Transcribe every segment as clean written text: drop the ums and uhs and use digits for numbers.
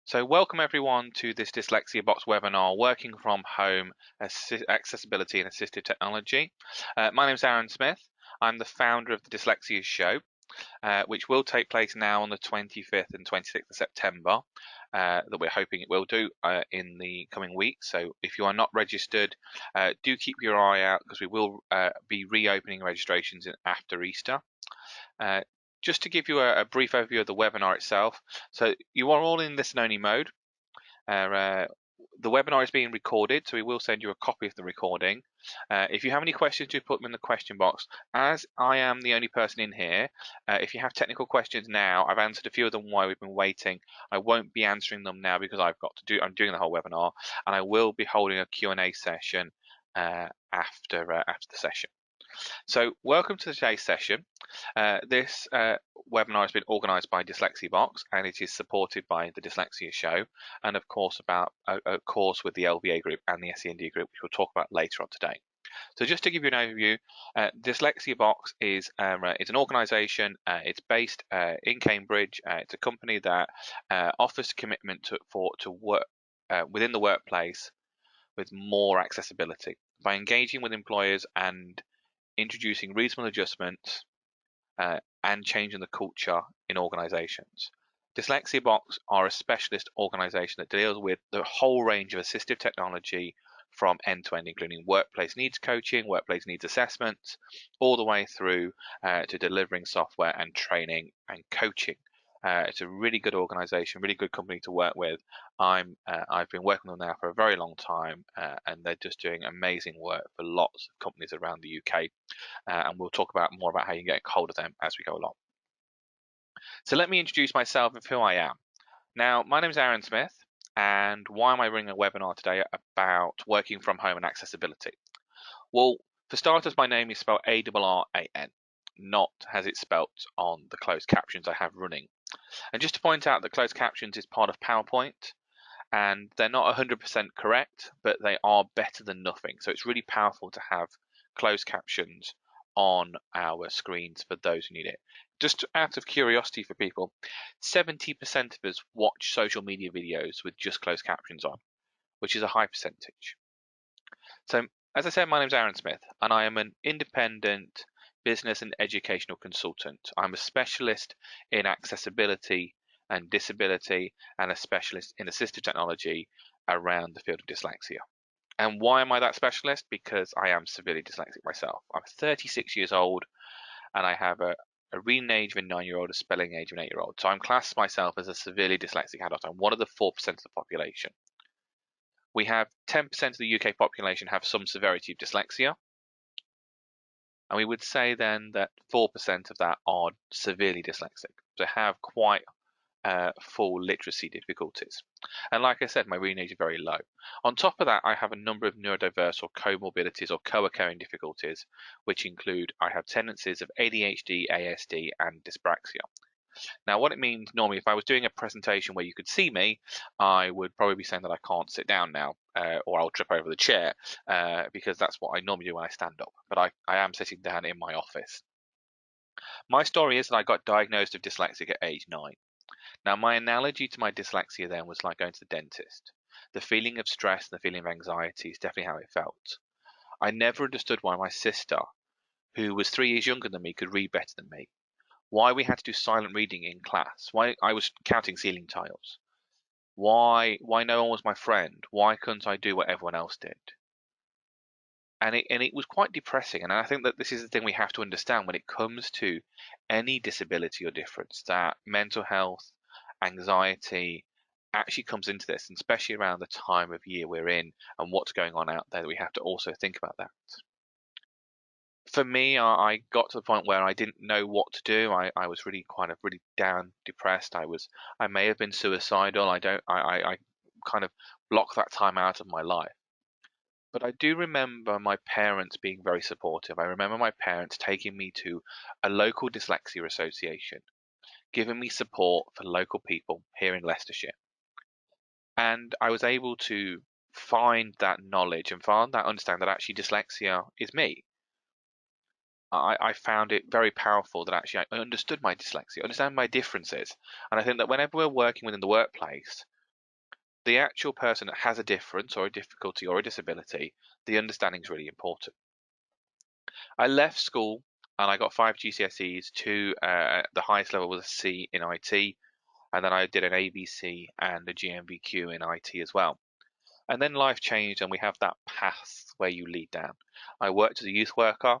So welcome everyone to this Dyslexia Box webinar, Working from Home, Accessibility and Assistive Technology. My name is Arran Smith. I'm the founder of the Dyslexia Show, which will take place now on the 25th and 26th of September, that we're hoping it will do in the coming weeks. So if you are not registered, do keep your eye out because we will be reopening registrations after Easter. Just to give you a brief overview of the webinar itself, so you are all in listen-only mode. The webinar is being recorded, so we will send you a copy of the recording. If you have any questions, do put them in the question box. As I am the only person in here, if you have technical questions now, I've answered a few of them while we've been waiting. I won't be answering them now because I'm doing the whole webinar, and I will be holding a Q&A session after the session. So welcome to today's session. This webinar has been organised by Dyslexia Box and it is supported by the Dyslexia Show and of course about a course with the LVA group and the SEND group, which we'll talk about later on today. So just to give you an overview, Dyslexia Box is it's an organisation. It's based in Cambridge. It's a company that offers a commitment to work within the workplace with more accessibility by engaging with employers and introducing reasonable adjustments and changing the culture in organizations. Dyslexia Box are a specialist organization that deals with the whole range of assistive technology from end to end, including workplace needs coaching, workplace needs assessments, all the way through to delivering software and training and coaching. It's a really good organization, really good company to work with. I've been working with them now for a very long time, and they're just doing amazing work for lots of companies around the UK. And we'll talk more about how you can get hold of them as we go along. So let me introduce myself and who I am. Now, my name is Arran Smith, and why am I running a webinar today about working from home and accessibility? Well, for starters, my name is spelled A-R-R-A-N, not as it's spelt on the closed captions I have running. And just to point out that closed captions is part of PowerPoint, and they're not 100% correct, but they are better than nothing. So it's really powerful to have closed captions on our screens for those who need it. Just out of curiosity for people, 70% of us watch social media videos with just closed captions on, which is a high percentage. So as I said, my name is Arran Smith, and I am an independent business and educational consultant. I'm a specialist in accessibility and disability and a specialist in assistive technology around the field of dyslexia. And why am I that specialist? Because I am severely dyslexic myself. I'm 36 years old and I have a reading age of a 9-year-old, a spelling age of an 8-year-old. So I'm classed myself as a severely dyslexic adult. I'm one of the 4% of the population. We have 10% of the UK population have some severity of dyslexia. And we would say then that 4% of that are severely dyslexic. So have quite full literacy difficulties. And like I said, my reading age is very low. On top of that, I have a number of neurodiverse or comorbidities or co-occurring difficulties, which include I have tendencies of ADHD, ASD, and dyspraxia. Now, what it means normally, if I was doing a presentation where you could see me, I would probably be saying that I can't sit down now, or I'll trip over the chair, because that's what I normally do when I stand up. But I am sitting down in my office. My story is that I got diagnosed with dyslexic at age 9. Now, my analogy to my dyslexia then was like going to the dentist. The feeling of stress and the feeling of anxiety is definitely how it felt. I never understood why my sister, who was 3 years younger than me, could read better than me. Why we had to do silent reading in class. Why I was counting ceiling tiles. Why no one was my friend. Why couldn't I do what everyone else did? And it was quite depressing. And I think that this is the thing we have to understand when it comes to any disability or difference, that mental health, anxiety actually comes into this, and especially around the time of year we're in and what's going on out there, we have to also think about that. For me, I got to the point where I didn't know what to do. I was really really down, depressed. I may have been suicidal. I kind of blocked that time out of my life. But I do remember my parents being very supportive. I remember my parents taking me to a local dyslexia association, giving me support for local people here in Leicestershire. And I was able to find that knowledge and find that understanding that actually dyslexia is me. I found it very powerful that actually I understood my dyslexia, understand my differences. And I think that whenever we're working within the workplace, the actual person that has a difference or a difficulty or a disability, the understanding is really important. I left school and I got 5 GCSEs. The highest level was a C in IT, and then I did an ABC and a GMVQ in IT as well. And then life changed, and we have that path where you lead down. I worked as a youth worker.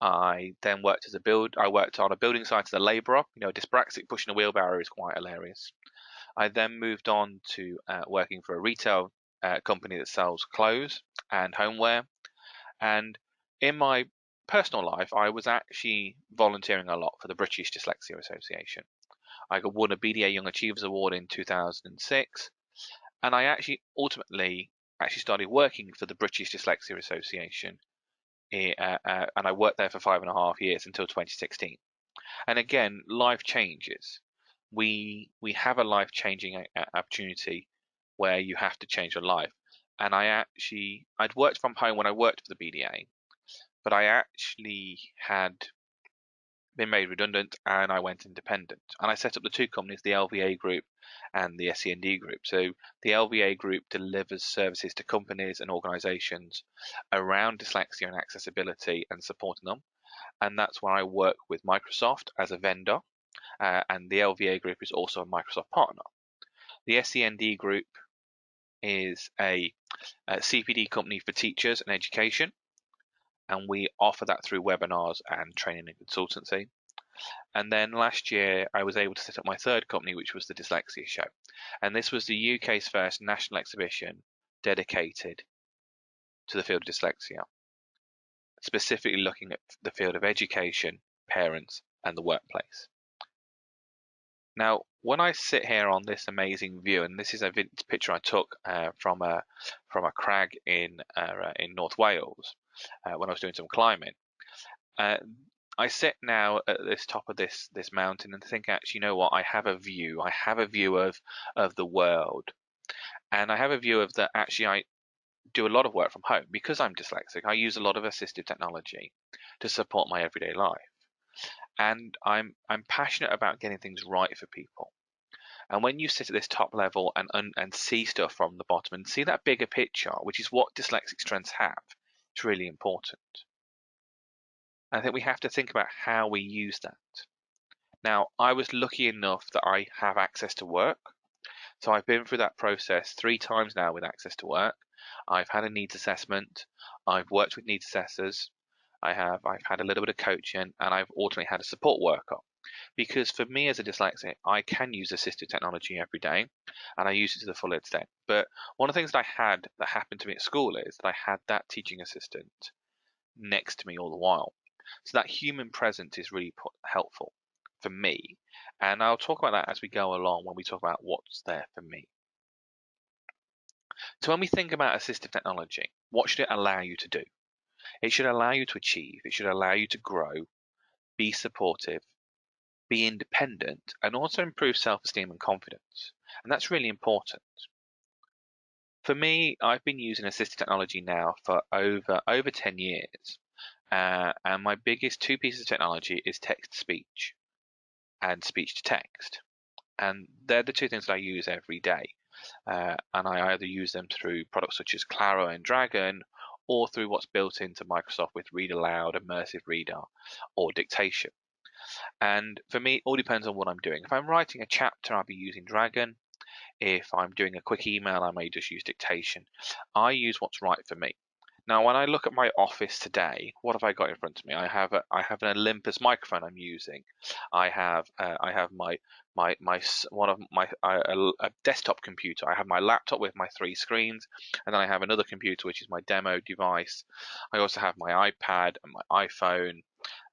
I then worked I worked on a building site as a labourer. Dyspraxic pushing a wheelbarrow is quite hilarious. I then moved on to working for a retail company that sells clothes and homeware. And in my personal life, I was actually volunteering a lot for the British Dyslexia Association. I won a BDA Young Achievers Award in 2006, and I actually ultimately started working for the British Dyslexia Association, and I worked there for 5.5 years until 2016. And again, life changes. We have a life-changing opportunity where you have to change your life. And I'd worked from home when I worked for the BDA, but I actually had been made redundant and I went independent. And I set up the two companies, the LVA Group and the SEND Group. So the LVA Group delivers services to companies and organizations around dyslexia and accessibility and supporting them. And that's where I work with Microsoft as a vendor. And the LVA Group is also a Microsoft partner. The SEND Group is a CPD company for teachers and education, and we offer that through webinars and training and consultancy. And then last year, I was able to set up my third company, which was the Dyslexia Show. And this was the UK's first national exhibition dedicated to the field of dyslexia, specifically looking at the field of education, parents, and the workplace. Now, when I sit here on this amazing view, and this is a picture I took from a crag in North Wales when I was doing some climbing. I sit now at this top of this mountain and think, actually, you know what? I have a view. I have a view of the world, and I have a view of that. Actually, I do a lot of work from home because I'm dyslexic. I use a lot of assistive technology to support my everyday life, and I'm passionate about getting things right for people. And when you sit at this top level and see stuff from the bottom and see that bigger picture, which is what dyslexic strengths have, it's really important. I think we have to think about how we use that. Now, I was lucky enough that I have access to work. So I've been through that process 3 times now with access to work. I've had a needs assessment. I've worked with needs assessors. I've had a little bit of coaching, and I've ultimately had a support worker. Because for me as a dyslexic, I can use assistive technology every day, and I use it to the full extent. But one of the things that happened to me at school is that I had that teaching assistant next to me all the while. So that human presence is really helpful for me. And I'll talk about that as we go along when we talk about what's there for me. So when we think about assistive technology, what should it allow you to do? It should allow you to achieve, it should allow you to grow, be supportive, be independent, and also improve self-esteem and confidence. And that's really important. For me, I've been using assistive technology now for over 10 years. And my biggest 2 pieces of technology is text-to-speech and speech-to-text. And they're the 2 things that I use every day. And I either use them through products such as Claro and Dragon, or through what's built into Microsoft with Read Aloud, Immersive Reader, or Dictation. And for me, it all depends on what I'm doing. If I'm writing a chapter, I'll be using Dragon. If I'm doing a quick email, I may just use Dictation. I use what's right for me. Now, when I look at my office today, what have I got in front of me? I have an Olympus microphone I'm using. I have a desktop computer. I have my laptop with my 3 screens, and then I have another computer which is my demo device. I also have my iPad and my iPhone,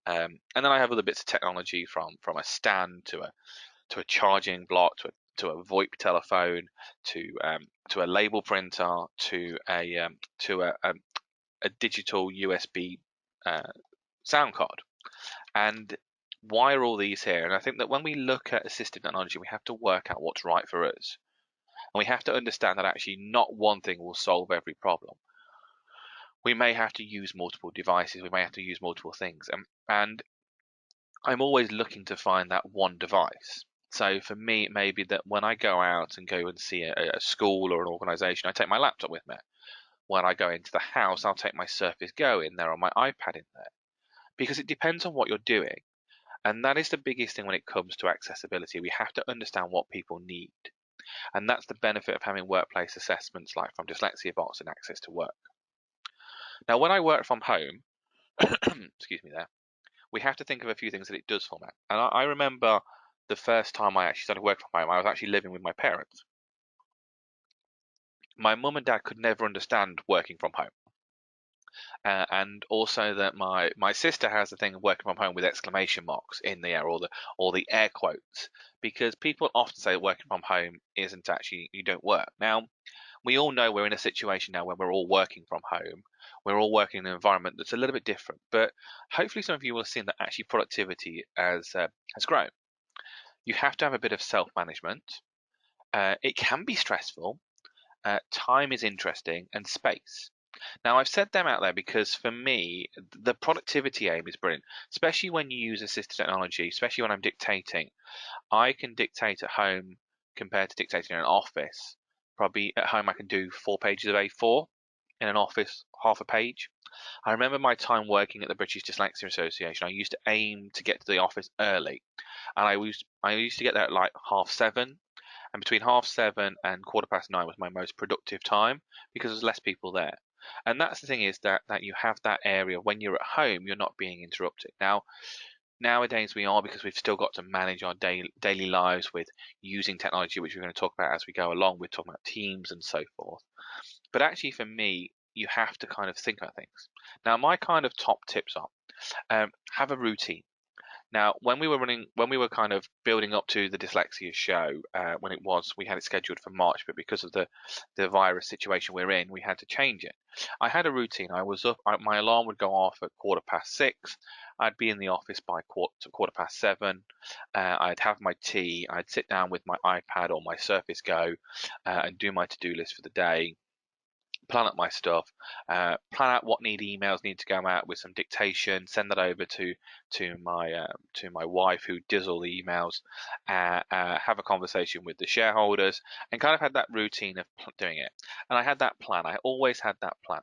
and then I have other bits of technology from a stand to a charging block to a VoIP telephone to a label printer to a digital USB sound card. And why are all these here? And I think that when we look at assistive technology, we have to work out what's right for us. And we have to understand that actually not one thing will solve every problem. We may have to use multiple devices. We may have to use multiple things. And I'm always looking to find that one device. So for me, it may be that when I go out and go and see a school or an organisation, I take my laptop with me. When I go into the house, I'll take my Surface Go in there or my iPad in there, because it depends on what you're doing. And that is the biggest thing when it comes to accessibility. We have to understand what people need. And that's the benefit of having workplace assessments like from Dyslexia Box and Access to Work. Now, when I work from home, excuse me there, we have to think of a few things that it does for me. And I remember the first time I actually started working from home, I was actually living with my parents. My mum and dad could never understand working from home. And also that my sister has the thing of working from home with exclamation marks in the air, or the air quotes, because people often say that working from home isn't actually, you don't work. Now, we all know we're in a situation now where we're all working from home. We're all working in an environment that's a little bit different, but hopefully some of you will have seen that actually productivity has grown. You have to have a bit of self-management. It can be stressful. Time is interesting, and space. Now, I've said them out there because for me, the productivity aim is brilliant, especially when you use assistive technology, especially when I'm dictating. I can dictate at home compared to dictating in an office. Probably at home, I can do 4 pages of A4, in an office, half a page. I remember my time working at the British Dyslexia Association. I used to aim to get to the office early, and I used to get there at like 7:30. And between 7:30 and 9:15 was my most productive time because there's less people there. And that's the thing, is that you have that area when you're at home, you're not being interrupted. Now, nowadays we are, because we've still got to manage our daily lives with using technology, which we're going to talk about as we go along. We're talking about Teams and so forth. But actually, for me, you have to kind of think about things. Now, my kind of top tips are, have a routine. Now, when we were kind of building up to the Dyslexia show, we had it scheduled for March, but because of the virus situation we're in, we had to change it. I had a routine. I was up. My alarm would go off at 6:15. I'd be in the office by 7:15. I'd have my tea. I'd sit down with my iPad or my Surface Go and do my to-do list for the day. Plan up my stuff, plan out what emails need to go out with some dictation, send that over to my wife, who does all the emails, have a conversation with the shareholders, and kind of had that routine of doing it. And I had that plan. I always had that plan.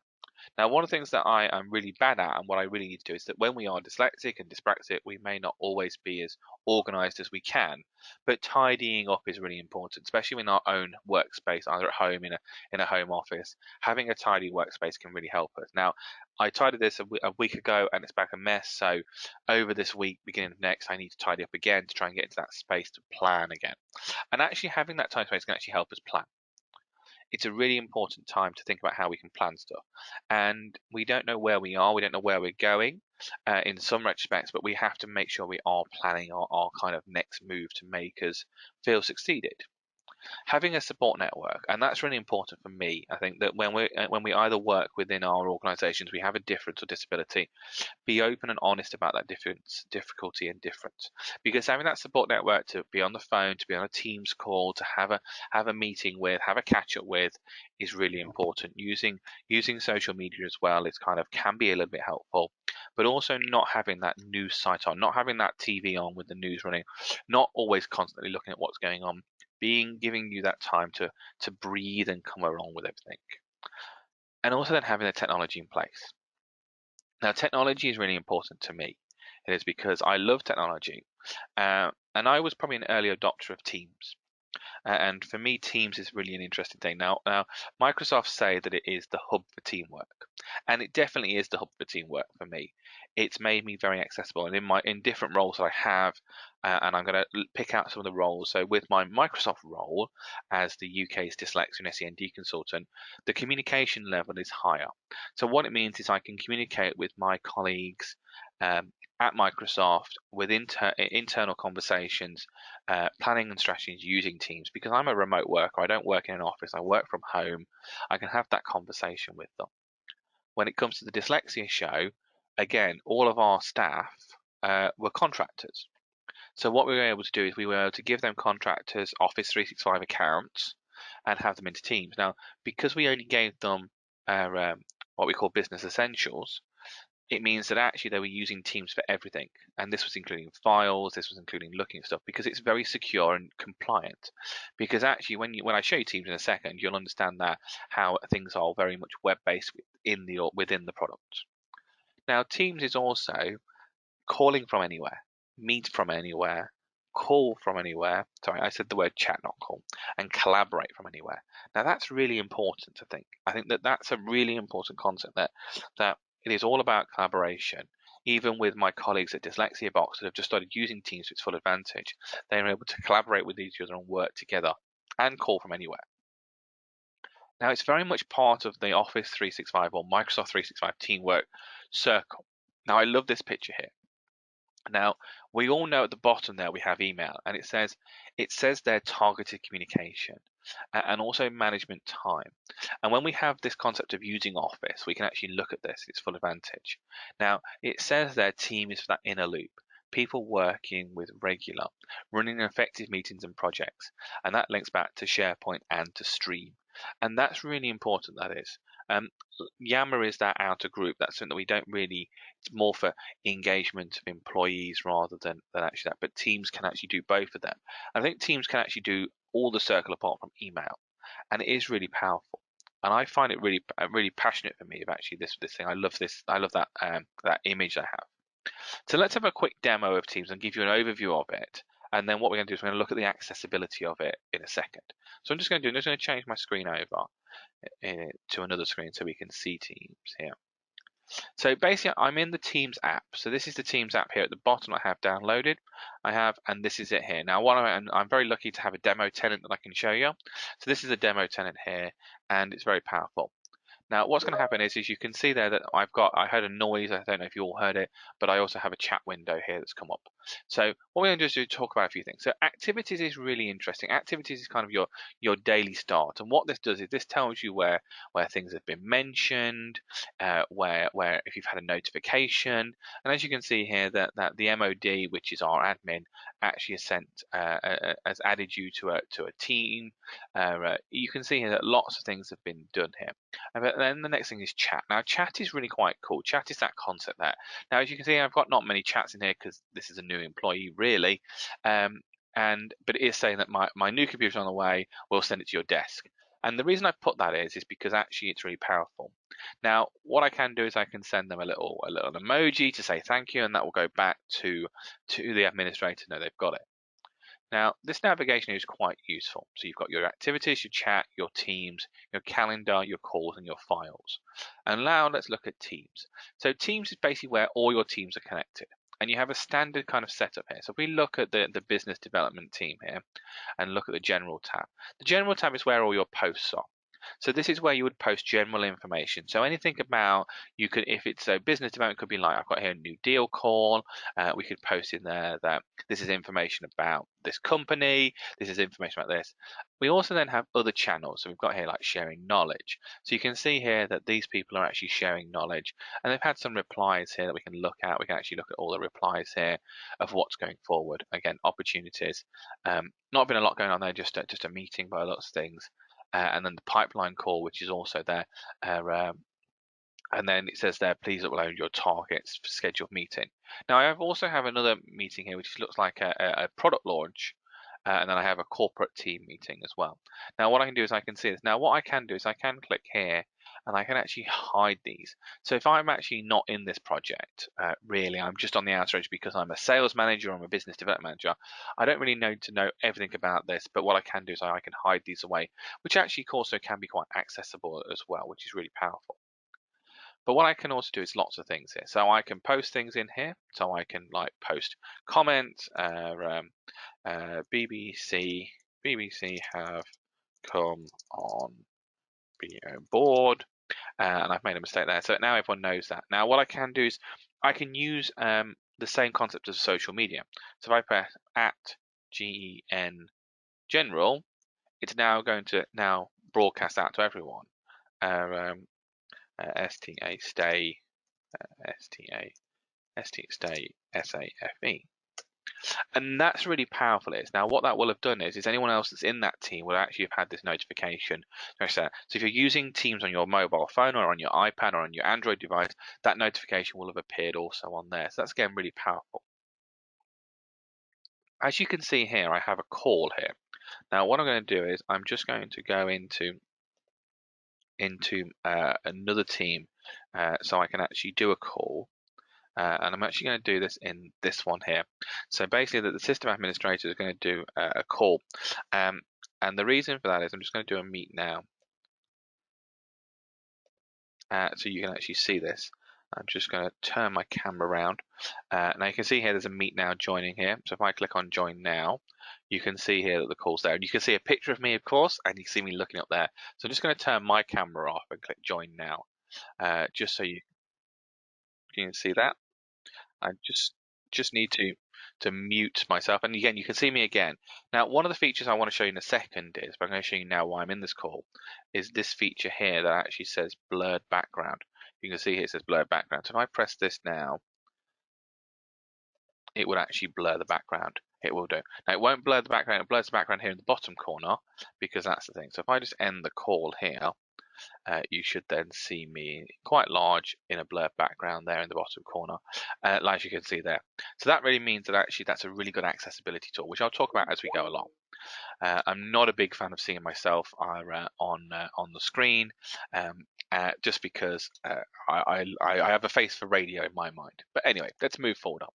Now, one of the things that I am really bad at, and what I really need to do, is that when we are dyslexic and dyspraxic, we may not always be as organized as we can, but tidying up is really important, especially in our own workspace, either at home, in a home office. Having a tidy workspace can really help us. Now, I tidied this a week ago, and it's back a mess. So over this week, beginning of next, I need to tidy up again to try and get into that space to plan again. And actually having that time space can actually help us plan. It's a really important time to think about how we can plan stuff. And we don't know where we are, we don't know where we're going in some respects, but we have to make sure we are planning our kind of next move to make us feel succeeded. Having a support network, and that's really important for me. I think that when we either work within our organizations, we have a difference or disability, be open and honest about that difficulty and difference, because having that support network to be on the phone, to be on a Teams call, to have a meeting with, have a catch up with, is really important. Using social media as well is kind of can be a little bit helpful, but also not having that news site on, not having that TV on with the news running, not always constantly looking at what's going on, giving you that time to breathe and come along with everything. And also then having the technology in place. Now, technology is really important to me. It is because I love technology, and I was probably an early adopter of Teams. And for me, Teams is really an interesting thing. Now, Microsoft say that it is the hub for teamwork, and it definitely is the hub for teamwork for me. It's made me very accessible, and in different roles that I have, and I'm going to pick out some of the roles. So with my Microsoft role as the UK's Dyslexia and SEND consultant, the communication level is higher. So what it means is I can communicate with my colleagues at Microsoft with internal conversations, planning and strategies using Teams, because I'm a remote worker. I don't work in an office. I work from home. I can have that conversation with them. When it comes to the Dyslexia show, again, all of our staff were contractors. So what we were able to do is we were able to give them contractors Office 365 accounts and have them into Teams. Now, because we only gave them what we call business essentials, it means that actually they were using Teams for everything, and this was including files, this was including looking at stuff, because it's very secure and compliant. Because actually, when I show you Teams in a second, you'll understand that how things are very much web-based within the product. Now, Teams is also calling from anywhere, meet from anywhere, call from anywhere. Sorry, I said the word chat, not call, and collaborate from anywhere. Now, that's really important to think. I think that that's a really important concept, that it is all about collaboration. Even with my colleagues at Dyslexia Box that have just started using Teams to its full advantage, they are able to collaborate with each other and work together and call from anywhere. Now, it's very much part of the Office 365 or Microsoft 365 teamwork circle. Now, I love this picture here. Now, we all know at the bottom there we have email, and it says there targeted communication and also management time. And when we have this concept of using Office, we can actually look at this, its full advantage. Now, it says their team is for that inner loop, people working with regular, running effective meetings and projects, and that links back to SharePoint and to Stream. And that's really important, that is. Yammer is that outer group. That's something that we don't really, it's more for engagement of employees rather than actually that. But Teams can actually do both of them. I think Teams can actually do all the circle apart from email, and it is really powerful. And I find it really passionate for me of actually this thing. I love this. I love that that image I have. So let's have a quick demo of Teams and give you an overview of it. And then what we're going to do is we're going to look at the accessibility of it in a second. So I'm just going to change my screen over to another screen so we can see Teams here. So basically, I'm in the Teams app. So this is the Teams app here at the bottom I have downloaded. And this is it here. Now, I'm very lucky to have a demo tenant that I can show you. So this is a demo tenant here, and it's very powerful. Now, what's going to happen is you can see there that I heard a noise. I don't know if you all heard it, but I also have a chat window here that's come up. So what we're going to do is talk about a few things. So activities is really interesting. Activities is kind of your daily start, and what this does is this tells you where things have been mentioned, where if you've had a notification, and as you can see here that the MOD, which is our admin, actually has added you to a team. You can see here that lots of things have been done here. But then the next thing is chat. Now, chat is really quite cool. Chat is that concept there. Now, as you can see, I've got not many chats in here because this is a new employee, really. But it is saying that my new computer's on the way. We'll send it to your desk. And the reason I put that is because actually it's really powerful. Now, what I can do is I can send them a little emoji to say thank you, and that will go back to the administrator. Know they've got it. Now, this navigation is quite useful. So you've got your activities, your chat, your Teams, your calendar, your calls, and your files. And now let's look at Teams. So Teams is basically where all your teams are connected. And you have a standard kind of setup here. So if we look at the business development team here and look at the general tab. The general tab is where all your posts are. So this is where you would post general information. So anything about, you could, if it's a business development, could be like, I've got here a new deal call. We could post in there that this is information about this company. This is information about this. We also then have other channels. So we've got here like sharing knowledge. So you can see here that these people are actually sharing knowledge, and they've had some replies here that we can look at. We can actually look at all the replies here of what's going forward. Again, opportunities. Not been a lot going on there, just a meeting by lots of things. And then the pipeline call, which is also there. And then it says there, please upload your targets for scheduled meeting. Now, I also have another meeting here, which looks like a product launch. And then I have a corporate team meeting as well. Now, what I can do is I can see this. Now, what I can do is I can click here, and I can actually hide these. So if I'm actually not in this project, really, I'm just on the outer edge because I'm a sales manager, I'm a business development manager, I don't really need to know everything about this, but what I can do is I can hide these away, which actually also can be quite accessible as well, which is really powerful. But what I can also do is lots of things here. So I can post things in here. So I can like post comments, BBC have come on board, and I've made a mistake there. So now everyone knows that. Now what I can do is I can use the same concept as social media. So if I press @GEN general, it's now going to broadcast out to everyone. STA stay, STA stay SAFE. And that's really powerful. Now what that will have done is anyone else that's in that team will actually have had this notification. So if you're using Teams on your mobile phone or on your iPad or on your Android device, that notification will have appeared also on there. So that's again really powerful. As you can see here, I have a call here. Now what I'm going to do is I'm just going to go into another team so I can actually do a call. And I'm actually going to do this in this one here. So basically the system administrator is going to do a call. And the reason for that is I'm just going to do a meet now. So you can actually see this. I'm just going to turn my camera around. Now you can see here there's a meet now joining here. So if I click on join now, you can see here that the call's there. And you can see a picture of me, of course, and you can see me looking up there. So I'm just going to turn my camera off and click join now, just so you can see that. I just need to mute myself, and again you can see me again. Now one of the features I want to show you in a second is, but I'm going to show you now why I'm in this call, is this feature here that actually says blurred background. You can see here it says blurred background. So if I press this now, it would actually blur the background. It will do. Now it won't blur the background, it blurs the background here in the bottom corner, because that's the thing. So if I just end the call here, you should then see me quite large in a blurred background there in the bottom corner, like you can see there. So that really means that actually that's a really good accessibility tool, which I'll talk about as we go along. I'm not a big fan of seeing myself on the screen, just because I have a face for radio in my mind. But anyway, let's move forward on.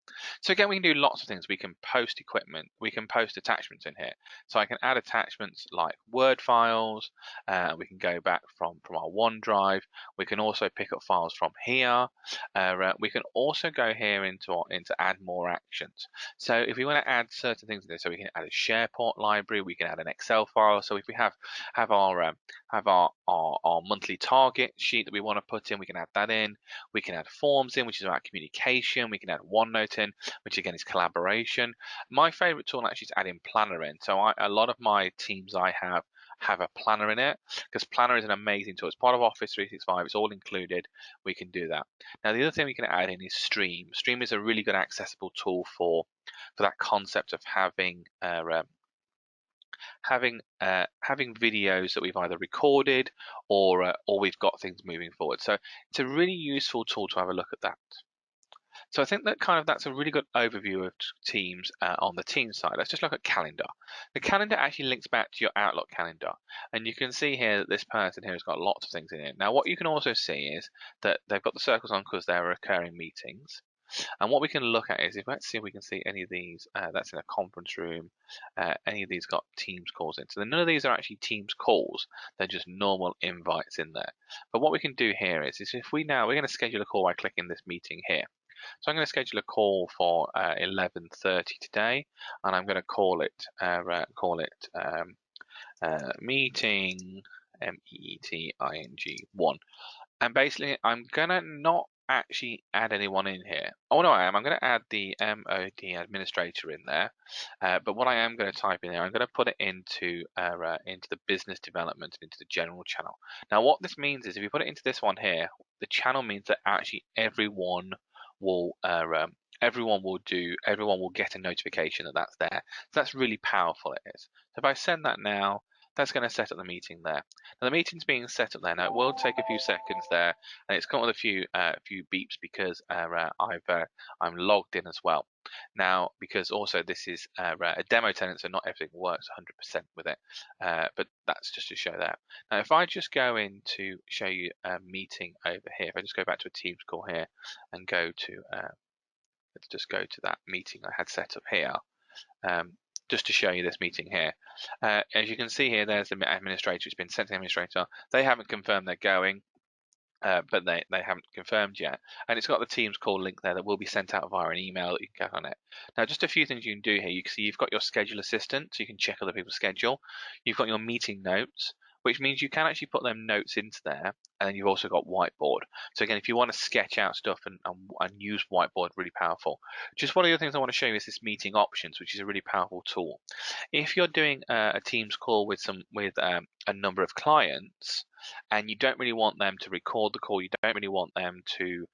So again, we can do lots of things. We can post equipment. We can post attachments in here. So I can add attachments like Word files. We can go back from our OneDrive. We can also pick up files from here. We can also go here into add more actions. So if we want to add certain things in there, so we can add a SharePoint library. We can add an Excel file. So if we have our monthly target sheet that we want to put in, we can add that in. We can add forms in, which is about communication. We can add OneNote in, which again is collaboration. My favorite tool actually is adding Planner in. So a lot of my teams I have a planner in it, because Planner is an amazing tool. It's part of Office 365. It's all included. We can do that. Now the other thing we can add in is Stream. Stream is a really good accessible tool for that concept of having videos that we've either recorded or we've got things moving forward. So it's a really useful tool to have a look at that. So I think that's a really good overview of Teams on the Teams side. Let's just look at calendar. The calendar actually links back to your Outlook calendar, and you can see here that this person here has got lots of things in it. Now what you can also see is that they've got the circles on because they're recurring meetings. And what we can look at is, let's see if we can see any of these. That's in a conference room. Any of these got Teams calls in. So none of these are actually Teams calls. They're just normal invites in there. But what we can do here is if we're going to schedule a call by clicking this meeting here. So I'm going to schedule a call for 11:30 today, and I'm going to call it meeting meeting 1. And basically, I'm gonna not actually add anyone in here. Oh no, I am. I'm gonna add the MOD administrator in there. But what I am going to type in there, I'm going to put it into the business development, into the general channel. Now, what this means is, if you put it into this one here, the channel means that actually everyone will get a notification that that's there. So that's really powerful. It is. So if I send that now, that's going to set up the meeting there. Now the meeting's being set up there. Now it will take a few seconds there, and it's come with a few beeps because I'm logged in as well. Now, because also this is a demo tenant, so not everything works 100% with it, but that's just to show that. Now, if I just go in to show you a meeting over here, if I just go back to a Teams call here and go to, let's just go to that meeting I had set up here. Just to show you this meeting here. As you can see here, there's the administrator. It's been sent to the administrator. They haven't confirmed they're going, but they haven't confirmed yet. And it's got the Teams call link there that will be sent out via an email that you can get on it. Now, just a few things you can do here. You can see you've got your schedule assistant, so you can check other people's schedule. You've got your meeting notes, which means you can actually put them notes into there, and then you've also got whiteboard. So again, if you want to sketch out stuff and use whiteboard, really powerful. Just one of the things I want to show you is this meeting options, which is a really powerful tool. If you're doing a Teams call with a number of clients, and you don't really want them to record the call, you don't really want them to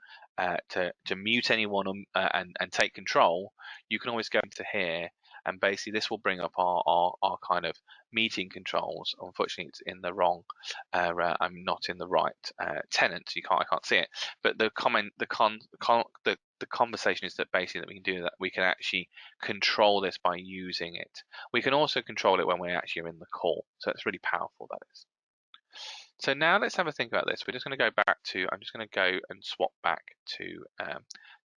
to mute anyone and take control, you can always go into here, and basically this will bring up our kind of meeting controls. Unfortunately, it's in the wrong. I'm not in the right tenant, so I can't see it. But the conversation is that basically that we can do that. We can actually control this by using it. We can also control it when we're actually in the call. So it's really powerful, that is. So now let's have a think about this. We're just going to go back to, I'm just going to go and swap back to this.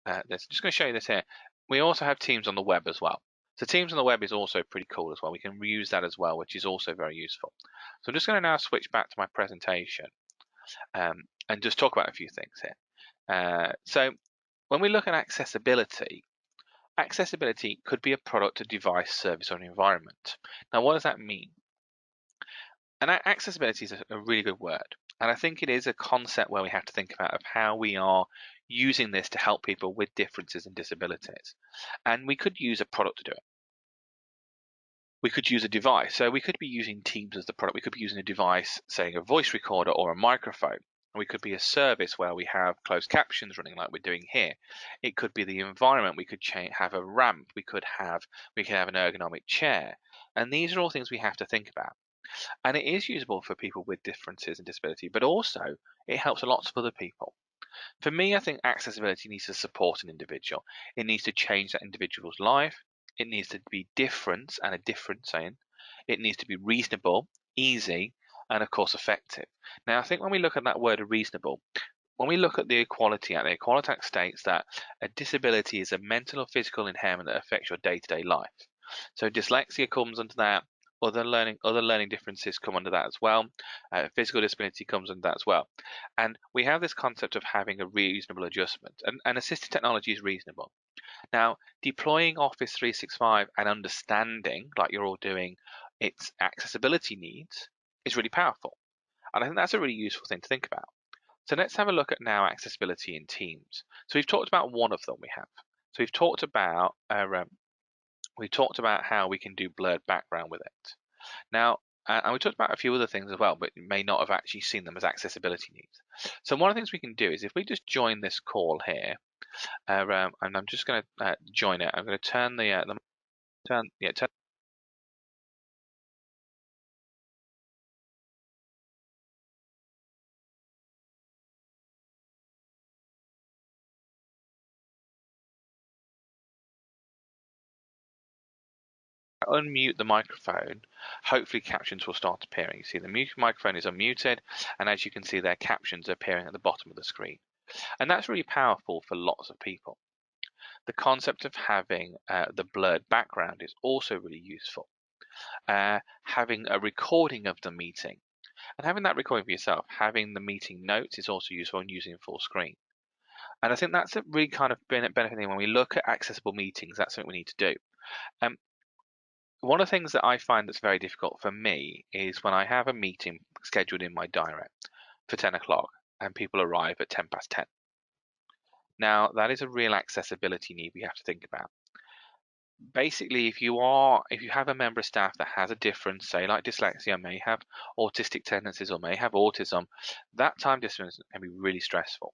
I'm just going to show you this here. We also have Teams on the web as well. So Teams on the web is also pretty cool as well. We can reuse that as well, which is also very useful. So I'm just going to now switch back to my presentation and just talk about a few things here. So when we look at accessibility, accessibility could be a product, a device, service, or an environment. Now, what does that mean? And accessibility is a really good word. And I think it is a concept where we have to think about of how we are using this to help people with differences and disabilities. And we could use a product to do it. We could use a device. So we could be using Teams as the product. We could be using a device, say a voice recorder or a microphone. And we could be a service where we have closed captions running like we're doing here. It could be the environment. We could have a ramp. We could have an ergonomic chair. And these are all things we have to think about. And it is usable for people with differences and disability, but also it helps lots of other people. For me, I think accessibility needs to support an individual. It needs to change that individual's life. It needs to be different and a difference in. It needs to be reasonable, easy, and of course effective. Now, I think when we look at that word reasonable, when we look at the Equality Act, the Equality Act states that a disability is a mental or physical impairment that affects your day-to-day life. So dyslexia comes under that. Other learning differences come under that as well. Physical disability comes under that as well. And we have this concept of having a reasonable adjustment. And assistive technology is reasonable. Now, deploying Office 365 and understanding, like you're all doing, its accessibility needs is really powerful. And I think that's a really useful thing to think about. So let's have a look at now accessibility in Teams. So we've talked about one of them we have. So we've talked about how we can do blurred background with it. Now, and we talked about a few other things as well, but you may not have actually seen them as accessibility needs. So one of the things we can do is if we just join this call here, and I'm just going to join it. I'm going to turn unmute the microphone. Hopefully captions will start appearing. You see the microphone is unmuted, and as you can see their captions are appearing at the bottom of the screen. And that's really powerful for lots of people. The concept of having the blurred background is also really useful. Having a recording of the meeting, and having that recording for yourself, having the meeting notes is also useful in using full screen. And I think that's a really kind of benefiting when we look at accessible meetings. That's something we need to do. One of the things that I find that's very difficult for me is when I have a meeting scheduled in my diary for 10 o'clock and people arrive at 10 past 10. Now, that is a real accessibility need we have to think about. Basically, if you have a member of staff that has a difference, say like dyslexia, may have autistic tendencies or may have autism, that time difference can be really stressful.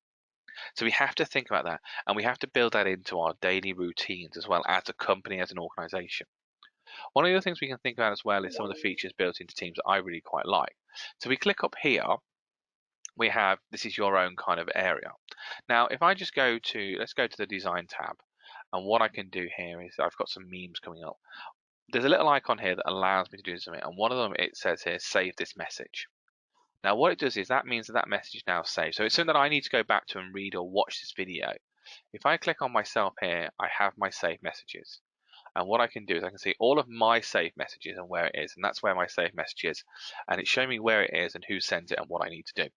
So we have to think about that, and we have to build that into our daily routines as well as a company, as an organization. One of the other things we can think about as well is some of the features built into Teams that I really quite like. So we click up here, we have, this is your own kind of area. Now, if I just let's go to the design tab. And what I can do here is I've got some memes coming up. There's a little icon here that allows me to do something. And one of them, it says here, save this message. Now, what it does is that means that message is now saved. So it's something that I need to go back to and read or watch this video. If I click on myself here, I have my saved messages. And what I can do is I can see all of my saved messages and where it is. And that's where my saved message is. And it's showing me where it is and who sent it and what I need to do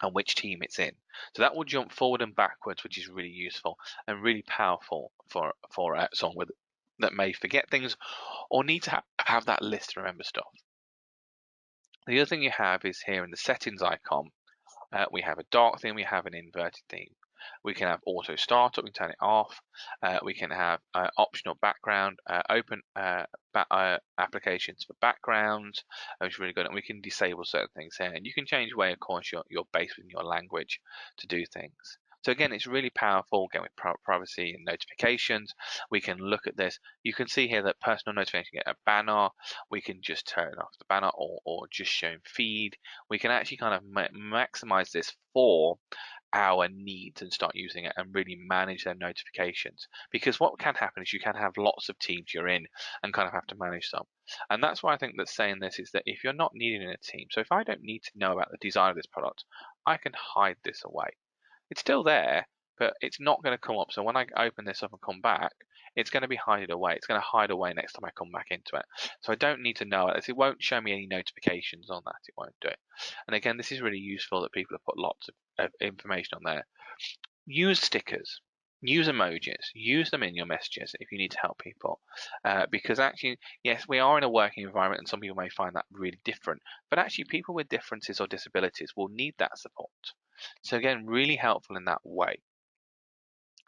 and which team it's in. So that will jump forward and backwards, which is really useful and really powerful for someone that may forget things or need to have that list to remember stuff. The other thing you have is here in the settings icon, we have a dark theme, we have an inverted theme. We can have auto startup, we can turn it off. We can have optional background, open applications for backgrounds, which is really good. And we can disable certain things here. And you can change the way, of course, you're based within your language to do things. So again, it's really powerful. Again, with privacy and notifications, we can look at this. You can see here that personal notification get a banner. We can just turn off the banner or just show feed. We can actually kind of maximize this for our needs and start using it and really manage their notifications, because what can happen is you can have lots of teams you're in and kind of have to manage them. And that's why I think that saying this is that if you're not needed in a team, so if I don't need to know about the design of this product, I can hide this away. It's still there, but it's not going to come up. So when I open this up and come back, it's going to be hided away. It's going to hide away next time I come back into it. So I don't need to know it. It won't show me any notifications on that. It won't do it. And again, this is really useful that people have put lots of information on there. Use stickers. Use emojis. Use them in your messages if you need to help people. Because actually, yes, we are in a working environment and some people may find that really different. But actually, people with differences or disabilities will need that support. So again, really helpful in that way.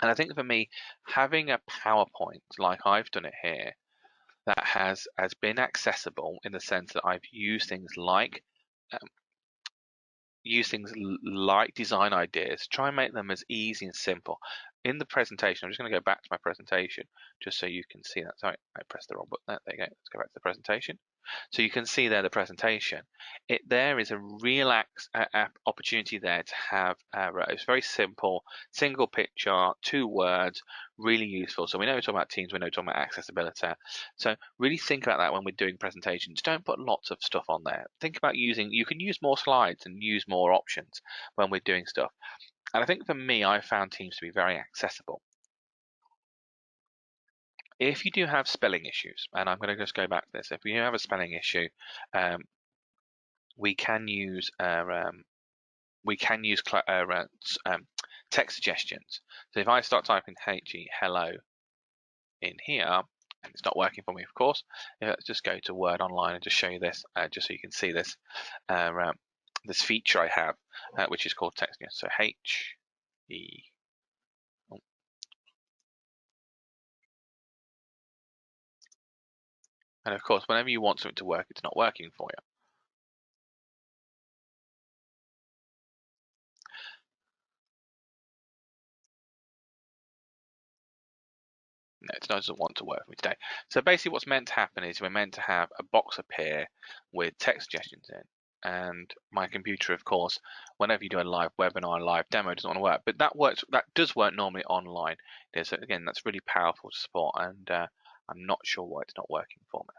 And I think for me, having a PowerPoint like I've done it here that has been accessible in the sense that I've used things like design ideas, try and make them as easy and simple. In the presentation, I'm just going to go back to my presentation just so you can see that. Sorry, I pressed the wrong button there. There you go. Let's go back to the presentation. So you can see there the presentation. There is a real opportunity there to have it's very simple, single picture, 2 words, really useful. So we know we're talking about Teams, we know we're talking about accessibility. So really think about that when we're doing presentations. Don't put lots of stuff on there. Think about you can use more slides and use more options when we're doing stuff. And I think for me, I found Teams to be very accessible. If you do have spelling issues, and I'm going to just go back to this, if you have a spelling issue, we can use text suggestions. So if I start typing hello in here, and it's not working for me, of course, let's just go to Word Online and just show you this, just so you can see this this feature I have, which is called text suggestions. So H-E. And of course, whenever you want something to work, it's not working for you. No, it doesn't want to work for me today. So basically what's meant to happen is we're meant to have a box appear with text suggestions in. And my computer, of course, whenever you do a live webinar, a live demo, doesn't want to work. But that does work normally online. So again, that's really powerful support, and I'm not sure why it's not working for me.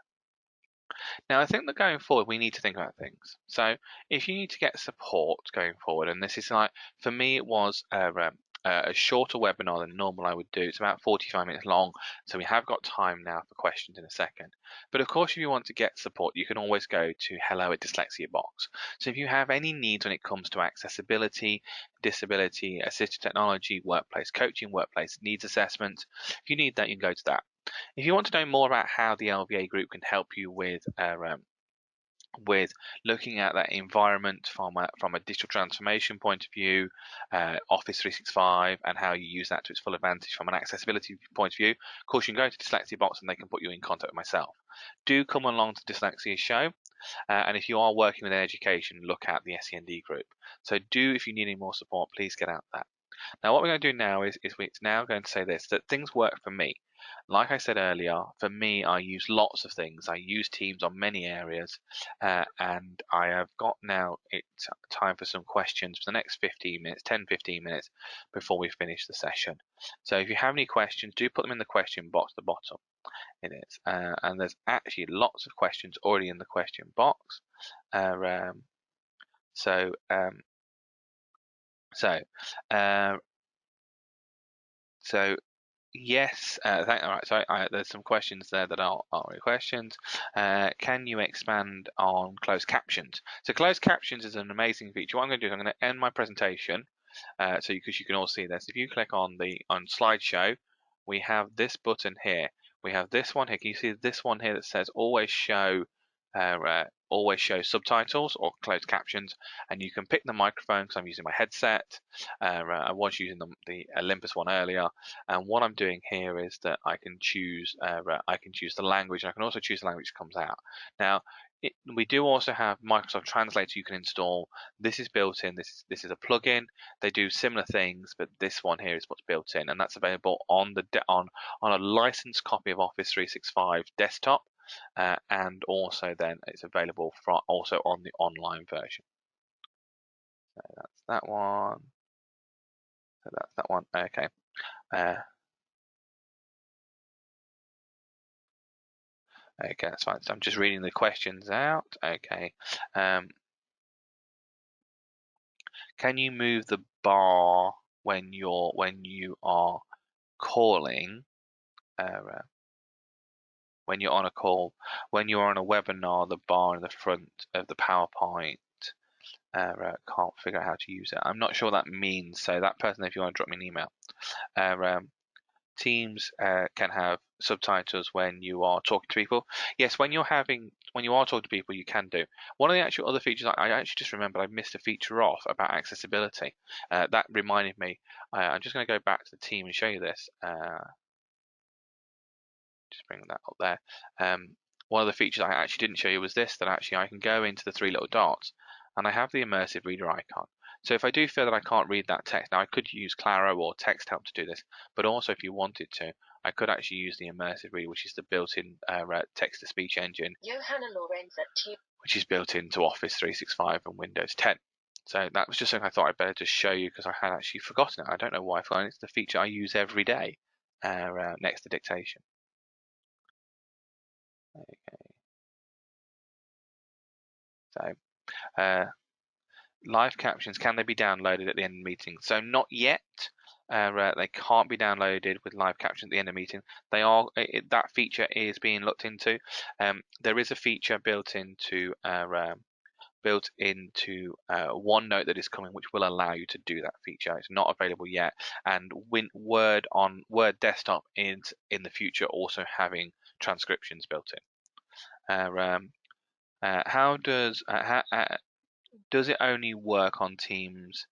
Now, I think that going forward, we need to think about things. So if you need to get support going forward, and this is like, for me, it was a shorter webinar than normal I would do. It's about 45 minutes long, so we have got time now for questions in a second. But of course, if you want to get support, you can always go to hello@Dyslexia box. So if you have any needs when it comes to accessibility, disability, assistive technology, workplace coaching, workplace needs assessment, if you need that, you can go to that. If you want to know more about how the LVA group can help you with looking at that environment from a digital transformation point of view, Office 365, and how you use that to its full advantage from an accessibility point of view, of course you can go to Dyslexia Box and they can put you in contact with myself. Do come along to Dyslexia Show, and if you are working with education, look at the SEND group. So if you need any more support, please get out there. Now what we're going to do now is we're now going to say this, that things work for me. Like I said earlier, for me, I use lots of things. I use Teams on many areas, and I have got now time for some questions for the next 15 minutes, 10-15 minutes before we finish the session. So if you have any questions, do put them in the question box at the bottom. It is, and there's actually lots of questions already in the question box. So yes, all right. So there's some questions there that are already questions. Can you expand on closed captions? So closed captions is an amazing feature. What I'm going to do is I'm going to end my presentation, because you can all see this. If you click on slideshow, we have this button here. We have this one here. Can you see this one here that says always show always show subtitles or closed captions, and you can pick the microphone because I'm using my headset. I was using the Olympus one earlier, and what I'm doing here is that I can choose the language, and I can also choose the language that comes out. Now, we do also have Microsoft Translator you can install. This is built in. This is a plugin. They do similar things, but this one here is what's built in, and that's available on a licensed copy of Office 365 desktop, and also then it's available also on the online version. So that's that one. So that's that one. Okay. Okay, that's fine. So I'm just reading the questions out. Okay. Can you move the bar when you are calling? When you're on a call, when you're on a webinar, the bar in the front of the PowerPoint. Can't figure out how to use it. I'm not sure what that means. So that person, if you want to drop me an email. Teams can have subtitles when you are talking to people. Yes, when you are talking to people, you can do. One of the actual other features, I actually just remembered I missed a feature off about accessibility. That reminded me. I'm just going to go back to the team and show you this. Just bring that up there. One of the features I actually didn't show you was this, that actually I can go into the three little dots and I have the immersive reader icon. So if I do feel that I can't read that text, now I could use Claro or Text Help to do this, but also if you wanted to, I could actually use the immersive reader, which is the built-in text-to-speech engine, which is built into Office 365 and Windows 10. So that was just something I thought I'd better just show you because I had actually forgotten it. I don't know why I've forgotten it. It's the feature I use every day next to dictation. Okay. So live captions, can they be downloaded at the end of the meeting? So not yet. They can't be downloaded with live captions at the end of the meeting. They are that feature is being looked into. There is a feature built into OneNote that is coming, which will allow you to do that feature. It's not available yet, and Word Desktop is in the future also having transcriptions built in. How does it only work on Teams,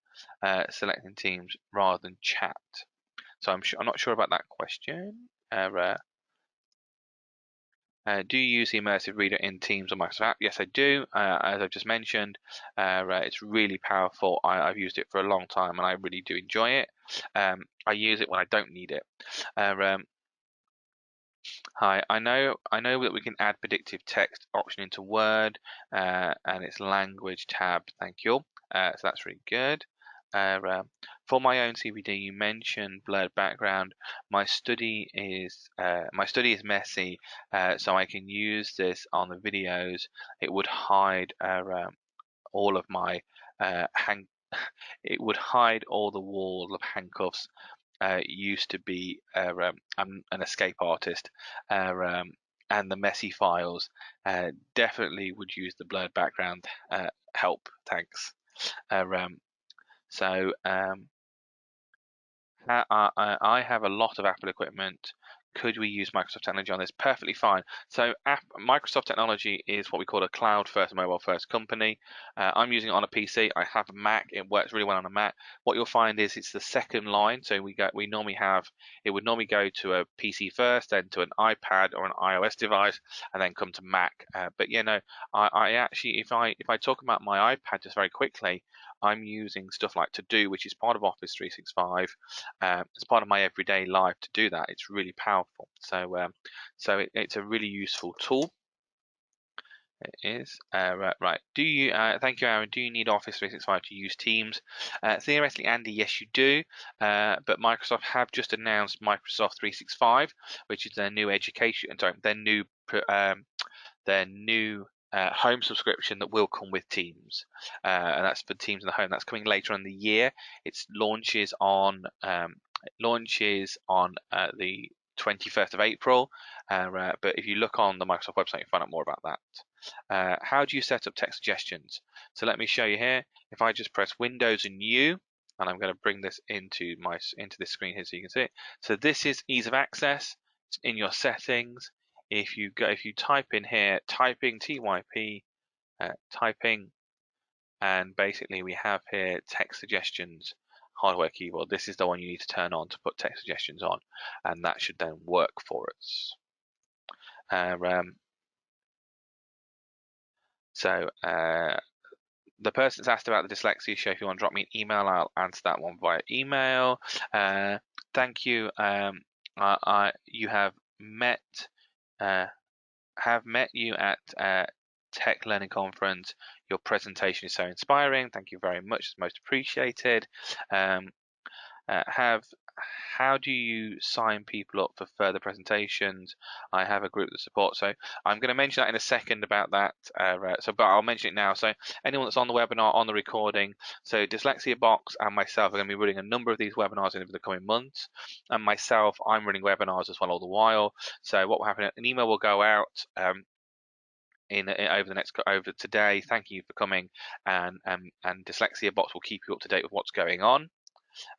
selecting Teams rather than chat? So I'm not sure about that question. Do you use the immersive reader in Teams or Microsoft App? Yes, I do. As I've just mentioned, it's really powerful. I've used it for a long time and I really do enjoy it. I use it when I don't need it. Hi, I know that we can add predictive text option into Word and its language tab. Thank you. So that's really good. For my own CPD, you mentioned blurred background. My study is messy, so I can use this on the videos. It would hide all of my it would hide all the wall of handcuffs. Used to be I'm an escape artist, and the messy files. Definitely would use the blurred background help. Thanks. So I have a lot of Apple equipment. Could we use Microsoft technology on this? Perfectly fine. So Microsoft technology is what we call a cloud first, mobile first company. I'm using it on a PC. I have a Mac. It works really well on a Mac. What you'll find is it's the second line. So we normally have, it would normally go to a PC first, then to an iPad or an iOS device, and then come to Mac. But I actually, if I talk about my iPad just very quickly, I'm using stuff like To Do, which is part of Office 365. It's part of my everyday life to do that. It's really powerful. So it's a really useful tool. It is. Right. Do you? Thank you, Aaron. Do you need Office 365 to use Teams? Theoretically, Andy, yes, you do. But Microsoft have just announced Microsoft 365, which is their new their new home subscription that will come with Teams, and that's for Teams in the home. That's coming later in the year. It launches on the 21st of April. But if you look on the Microsoft website, you find out more about that. How do you set up text suggestions? So let me show you here. If I just press Windows and U, and I'm going to bring this into this screen here so you can see it. So this is ease of access. It's in your settings. If you type in here, typing TYP typing, and basically we have here text suggestions, hardware keyboard. This is the one you need to turn on to put text suggestions on, and that should then work for us. The person's asked about the dyslexia show. If you want to drop me an email, I'll answer that one via email. Thank you. You have met you at Tech Learning Conference. Your presentation is so inspiring. Thank you very much. It's most appreciated. How do you sign people up for further presentations? I have a group that supports. So I'm going to mention that in a second about that. But I'll mention it now. So anyone that's on the webinar, on the recording, so Dyslexia Box and myself are going to be running a number of these webinars over the coming months. And myself, I'm running webinars as well all the while. So what will happen? An email will go out over today. Thank you for coming, and Dyslexia Box will keep you up to date with what's going on.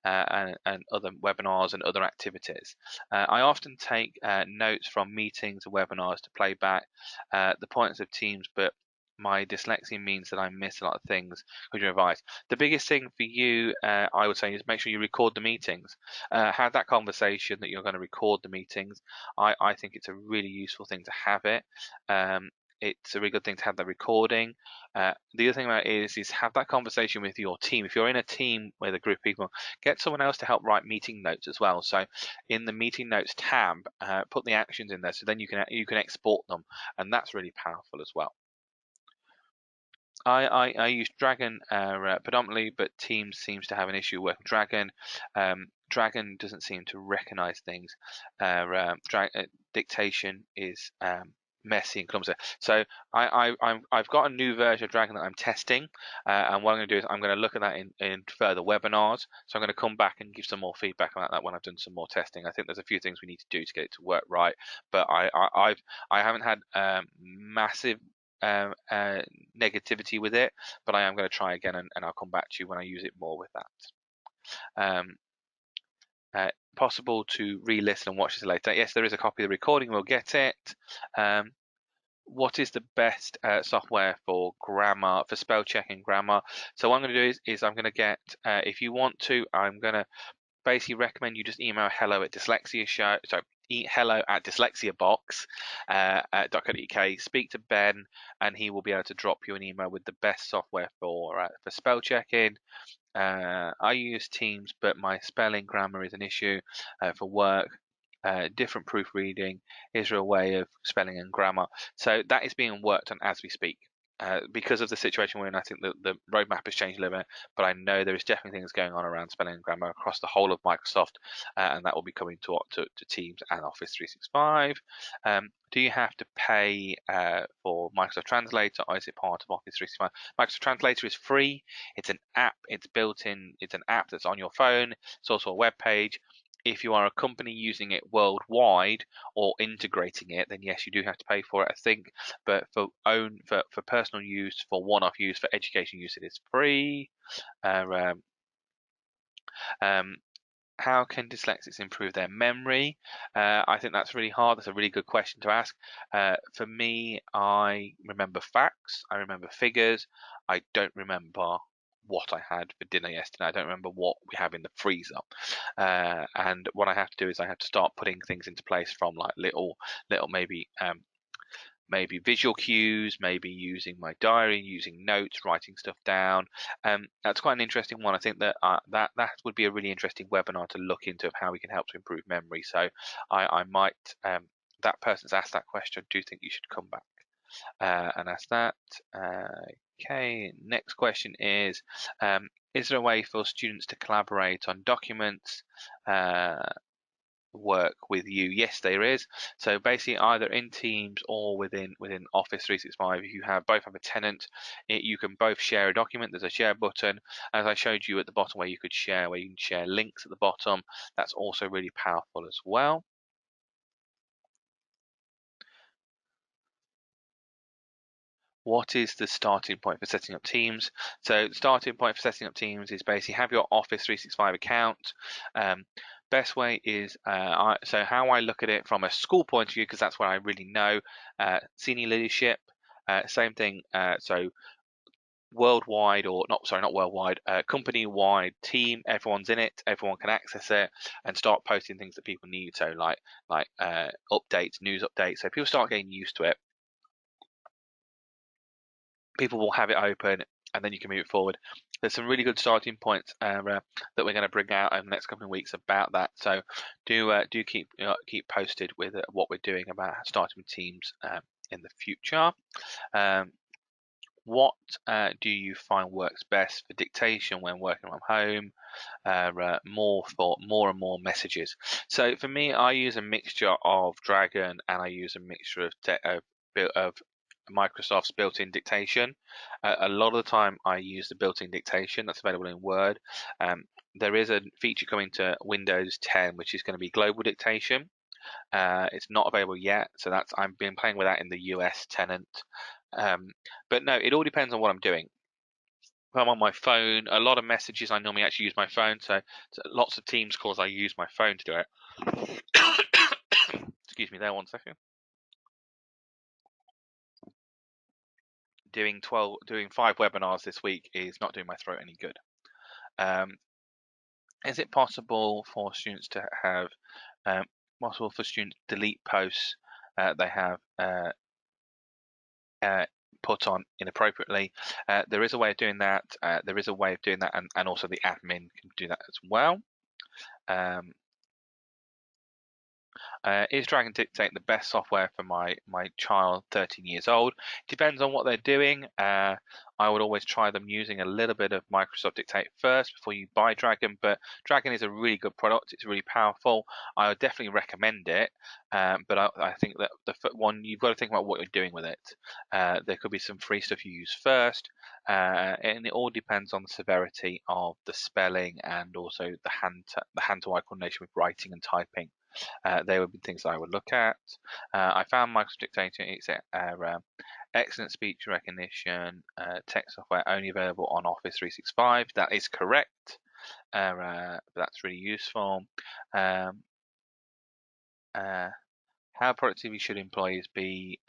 And other webinars and other activities. I often take notes from meetings and webinars to play back the points of Teams, but my dyslexia means that I miss a lot of things. Could you advise? The biggest thing for you, I would say, is make sure you record the meetings. Have that conversation that you're going to record the meetings. I think it's a really useful thing to have it. It's a really good thing to have the recording. The other thing about it is have that conversation with your team. If you're in a team with a group of people, get someone else to help write meeting notes as well. So in the meeting notes tab, put the actions in there, so then you can export them, and that's really powerful as well. I use Dragon predominantly, but Teams seems to have an issue working Dragon. Dragon doesn't seem to recognize things. Dictation is messy and clumsy. So I've got a new version of Dragon that I'm testing, and what I'm going to do is I'm going to look at that in further webinars. So I'm going to come back and give some more feedback about that when I've done some more testing. I think there's a few things we need to do to get it to work right, but I haven't had massive negativity with it, but I am going to try again, and I'll come back to you when I use it more with that. Possible to re-listen and watch this later? Yes, there is a copy of the recording. We'll get it. What is the best software for grammar, for spell checking grammar? So what I'm going to do is I'm going to get, if you want to, I'm going to basically recommend you just email hello@dyslexiabox.co.uk. Speak to Ben, and he will be able to drop you an email with the best software for spell checking. I use Teams, but my spelling grammar is an issue for work. Different proofreading. Is there a way of spelling and grammar? So that is being worked on as we speak. Because of the situation we're in, I think the roadmap has changed a little bit, but I know there is definitely things going on around spelling and grammar across the whole of Microsoft, and that will be coming to Teams and Office 365. Do you have to pay for Microsoft Translator, or is it part of Office 365? Microsoft Translator is free. It's an app. It's built in. It's an app that's on your phone. It's also a web page. If you are a company using it worldwide or integrating it, then yes, you do have to pay for it, I think. But for personal use, for one-off use, for education use, it is free. How can dyslexics improve their memory? I think that's really hard. That's a really good question to ask. For me, I remember facts. I remember figures. I don't remember what I had for dinner yesterday. I don't remember what we have in the freezer. And what I have to do is I have to start putting things into place from like little maybe visual cues, maybe using my diary, using notes, writing stuff down. That's quite an interesting one. I think that that would be a really interesting webinar to look into of how we can help to improve memory. So I might, that person's asked that question. Do you think you should come back and ask that? Okay, next question is there a way for students to collaborate on documents? Work with you? Yes, there is. So basically either in Teams or within Office 365, if you both have a tenant, you can both share a document. There's a share button, as I showed you at the bottom, where you can share links at the bottom. That's also really powerful as well. What is the starting point for setting up Teams? So the starting point for setting up Teams is basically have your Office 365 account. Best way is, so how I look at it from a school point of view, because that's what I really know, senior leadership, Same thing. So worldwide, or not worldwide, company-wide team, everyone's in it, everyone can access it and start posting things that people need. So like updates, news updates. So people start getting used to it. People will have it open, and then you can move it forward. There's some really good starting points that we're going to bring out over the next couple of weeks about that. So do keep posted with what we're doing about starting with Teams in the future. What do you find works best for dictation when working from home? More and more messages. So for me, I use a mixture of Dragon, and I use a mixture of Microsoft's built-in dictation. A lot of the time I use the built-in dictation that's available in Word. There is a feature coming to Windows 10 which is going to be global dictation. It's not available yet, so I've been playing with that in the US tenant. But no, it all depends on what I'm doing. If I'm on my phone, a lot of messages I normally actually use my phone, so lots of Teams calls I use my phone to do it. Excuse me there, 1 second. Doing 5 webinars this week is not doing my throat any good. Is it possible for students to have delete posts they have put on inappropriately? There is a way of doing that. And also the admin can do that as well. Is Dragon Dictate the best software for my child 13 years old? Depends on what they're doing. I would always try them using a little bit of Microsoft Dictate first before you buy Dragon, but Dragon is a really good product. It's really powerful. I would definitely recommend it, but I think that the one, you've got to think about what you're doing with it. There could be some free stuff you use first, and it all depends on the severity of the spelling and also the hand-to-eye coordination with writing and typing. They would be things I would look at. I found Microsoft Dictator. It's excellent speech recognition text software, only available on Office 365. That is correct. That's really useful. How productive should employees be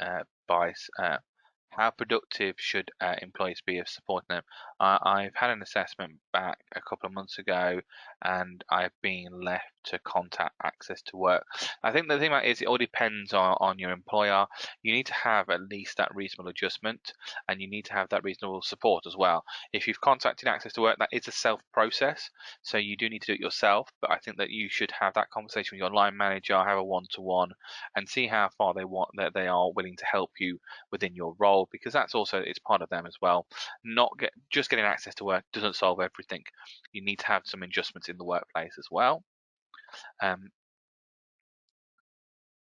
how productive should employees be of supporting them? I've had an assessment back a couple of months ago, and I've been left to contact Access to Work. I think the thing about it is it all depends on your employer. You need to have at least that reasonable adjustment, and you need to have that reasonable support as well. If you've contacted Access to Work, that is a self process, so you do need to do it yourself, but I think that you should have that conversation with your line manager, have a one-to-one, and see how far they are willing to help you within your role, because it's part of them as well. Just getting Access to Work doesn't solve everything. You need to have some adjustments in the workplace as well.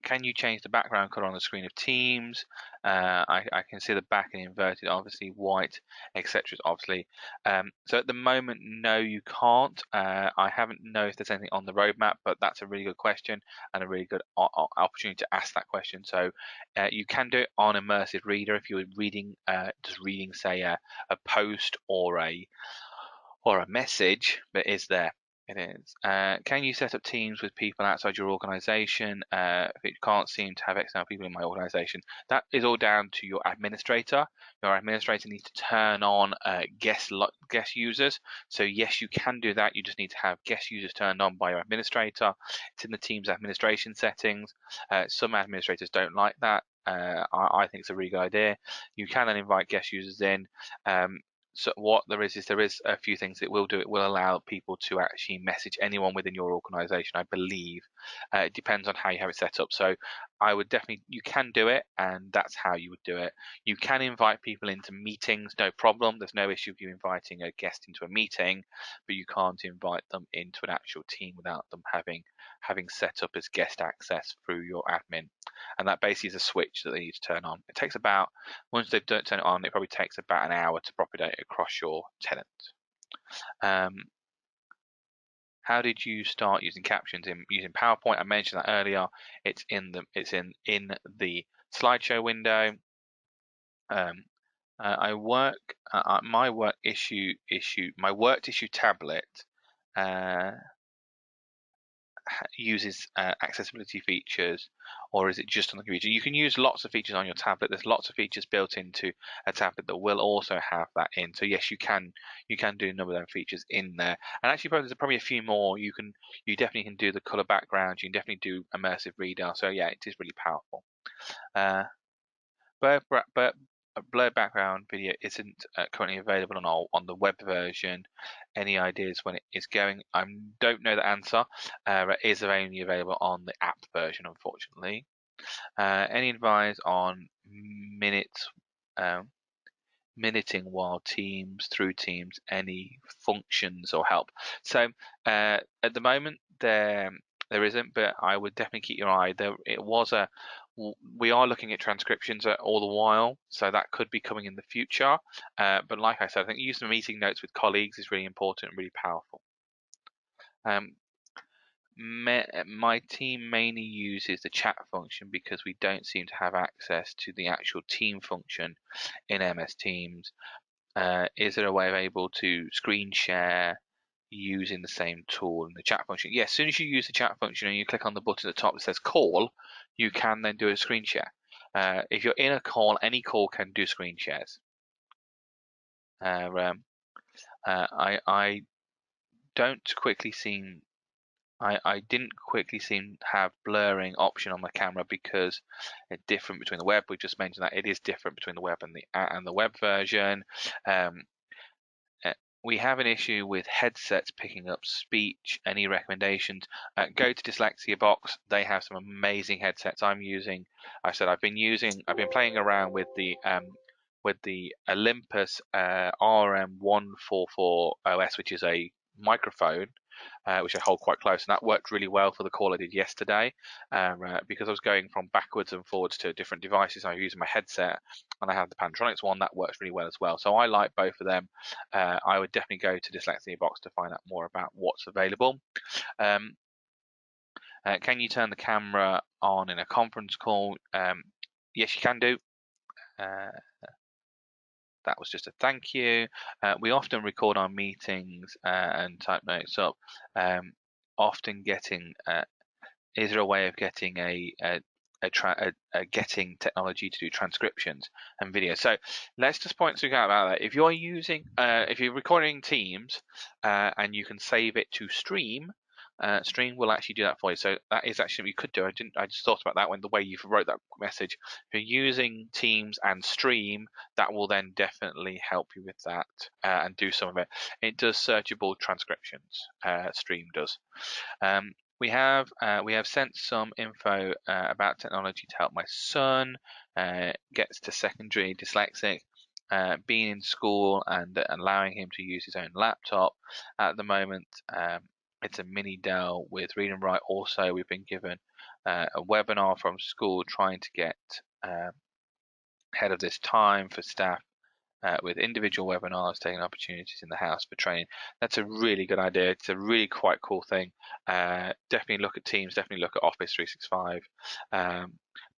Can you change the background color on the screen of Teams? I can see the back and inverted, obviously white, etc. Obviously. So at the moment, no, you can't. I haven't know if there's anything on the roadmap, but that's a really good question and a really good opportunity to ask that question. So you can do it on Immersive Reader if you're reading, say a post or a message, but is there. It is. Can you set up teams with people outside your organization? If it can't seem to have external people in my organization, that is all down to your administrator. Your administrator needs to turn on guest users. So yes, you can do that. You just need to have guest users turned on by your administrator. It's in the Teams administration settings. Some administrators don't like that. I think it's a really good idea. You can then invite guest users in. So what there is a few things it will do. It will allow people to actually message anyone within your organization, I believe. It depends on how you have it set up. So I would definitely, you can do it, and that's how you would do it. You can invite people into meetings, no problem. There's no issue with you inviting a guest into a meeting, but you can't invite them into an actual team without them having set up as guest access through your admin. And that basically is a switch that they need to turn on. It takes about, once they've turned it on, it probably takes about an hour to propagate across your tenant. How did you start using captions using PowerPoint? I mentioned that earlier. It's in the slideshow window. I work my work issue tablet uses accessibility features, or is it just on the computer? You can use lots of features on your tablet. There's lots of features built into a tablet that will also have that in. So yes, you can do a number of them features in there. And actually, there's probably a few more. You definitely can do the color background. You can definitely do immersive reader. So yeah, it is really powerful. But blurred background video isn't currently available on the web version. Any ideas when it is going? I don't know the answer. It is only available on the app version, unfortunately. Any advice on minutes, minuting while through Teams, any functions or help? So at the moment there isn't, but I would definitely keep your eye. We are looking at transcriptions all the while, so that could be coming in the future. But like I said, I think using meeting notes with colleagues is really important and really powerful. My team mainly uses the chat function because we don't seem to have access to the actual team function in MS Teams. Is there a way of able to screen share using the same tool in the chat function? Yes, as soon as you use the chat function and you click on the button at the top that says call, you can then do a screen share. If you're in a call, any call can do screen shares. I didn't quickly seem to have blurring option on the camera because it's different between the web. We just mentioned that it is different between the web and the web version. We have an issue with headsets picking up speech. Any recommendations? Go to Dyslexia box. They have some amazing headsets. I've been playing around with the Olympus RM144 OS, which is a microphone, which I hold quite close, and that worked really well for the call I did yesterday. Because I was going from backwards and forwards to different devices, I was using my headset, and I have the Pantronics one that works really well as well. So I like both of them. I would definitely go to Dyslexia box to find out more about what's available. Can you turn the camera on in a conference call? Yes, you can do. That was just a thank you. We often record our meetings and type notes up. Often getting, is there a way of getting getting technology to do transcriptions and video? So let's just point something out about that. If you're recording Teams and you can save it to Stream, Stream will actually do that for you. So that is actually what you could do. I just thought about that when the way you wrote that message. If you're using Teams and Stream, that will then definitely help you with that and do some of it. It does searchable transcriptions. Stream does. We have sent some info about technology to help my son. Gets to secondary, dyslexic. Being in school and allowing him to use his own laptop. At the moment, it's a mini Dell with read and write. Also, we've been given a webinar from school trying to get ahead of this time for staff with individual webinars, taking opportunities in the house for training. That's a really good idea. It's a really quite cool thing. Definitely look at Teams, definitely look at Office 365.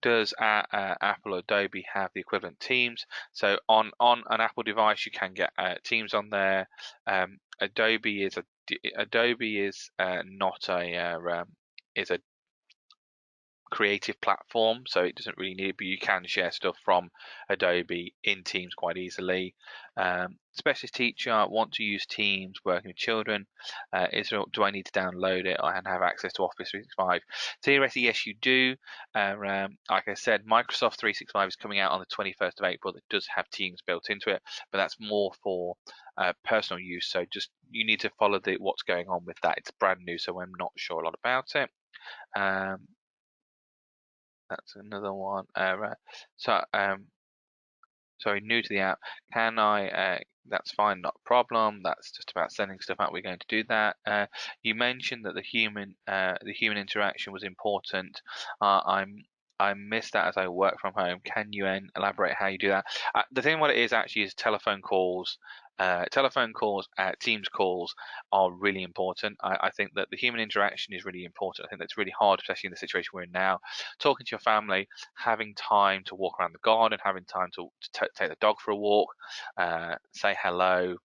Does Apple or Adobe have the equivalent Teams? So on an Apple device, you can get Teams on there. Adobe is not is a creative platform, so it doesn't really need it, but you can share stuff from Adobe in Teams quite easily. Specialist teacher, want to use Teams working with children. Do I need to download it and have access to Office 365? Theoretically, yes, you do. Like I said, Microsoft 365 is coming out on the 21st of April. That does have Teams built into it, but that's more for personal use. So just you need to follow what's going on with that. It's brand new, so I'm not sure a lot about it. That's another one. Sorry, new to the app. Can I? That's fine, not a problem. That's just about sending stuff out. We're going to do that. You mentioned that the human interaction was important. I missed that as I work from home. Can you elaborate how you do that? The thing what it is actually is telephone calls. Teams calls are really important. I think that the human interaction is really important. I think that's really hard, especially in the situation we're in now. Talking to your family, having time to walk around the garden, having time to take the dog for a walk, say hello,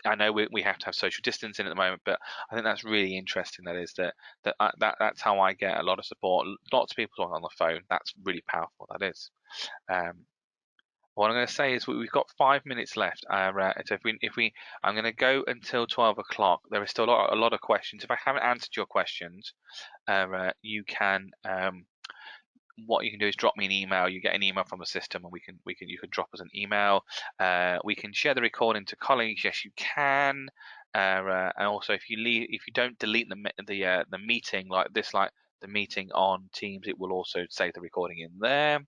I know we have to have social distancing at the moment, but I think that's really interesting. That's how I get a lot of support. Lots of people talking on the phone. That's really powerful. That is. What I'm going to say is we've got 5 minutes left. So I'm going to go until 12 o'clock. There is still a lot of questions. If I haven't answered your questions, you can. What you can do is drop me an email. You get an email from the system, and you can drop us an email. We can share the recording to colleagues. Yes, you can. And also, if you don't delete the meeting like the meeting on Teams, it will also save the recording in there.